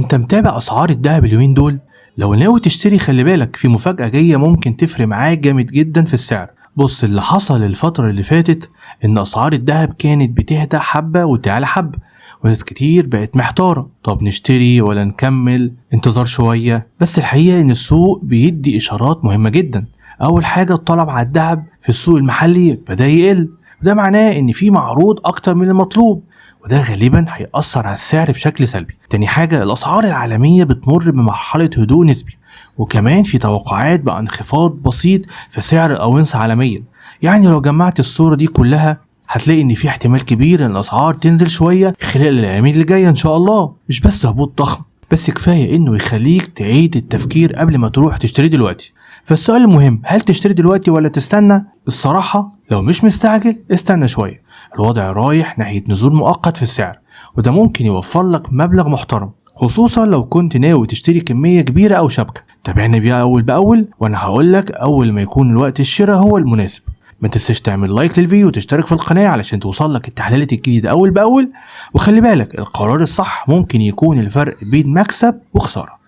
انت متابع اسعار الدهب اليومين دول؟ لو ناوي تشتري خلي بالك في مفاجأة جاية ممكن تفرق معاك جامد جدا في السعر. بص اللي حصل الفترة اللي فاتت ان اسعار الدهب كانت بتهدى حبة وتعلى حبة، وناس كتير بقت محتارة، طب نشتري ولا نكمل انتظار شوية؟ بس الحقيقة ان السوق بيدي اشارات مهمة جدا. اول حاجة الطلب على الدهب في السوق المحلي بدأ يقل، وده معناه ان في معروض اكتر من المطلوب، وده غالبا هيأثر على السعر بشكل سلبي. تاني حاجة الأسعار العالمية بتمر بمرحلة هدوء نسبي، وكمان في توقعات بانخفاض بسيط في سعر الأونصة عالميا. يعني لو جمعت الصورة دي كلها هتلاقي ان في احتمال كبير ان الأسعار تنزل شوية خلال الأيام اللي جاية ان شاء الله. مش بس هبوط ضخم، بس كفاية انه يخليك تعيد التفكير قبل ما تروح تشتري دلوقتي. فالسؤال المهم، هل تشتري دلوقتي ولا تستنى؟ الصراحة لو مش مستعجل استنى شوية، الوضع رايح ناحية نزول مؤقت في السعر، وده ممكن يوفر لك مبلغ محترم، خصوصا لو كنت ناوي تشتري كمية كبيرة أو شبكة. تابعني بيها أول بأول وأنا هقولك أول ما يكون الوقت الشراء هو المناسب. ما تنساش تعمل لايك للفيديو وتشترك في القناة علشان توصلك التحليلات الجديدة أول بأول. وخلي بالك القرار الصح ممكن يكون الفرق بين مكسب وخسارة.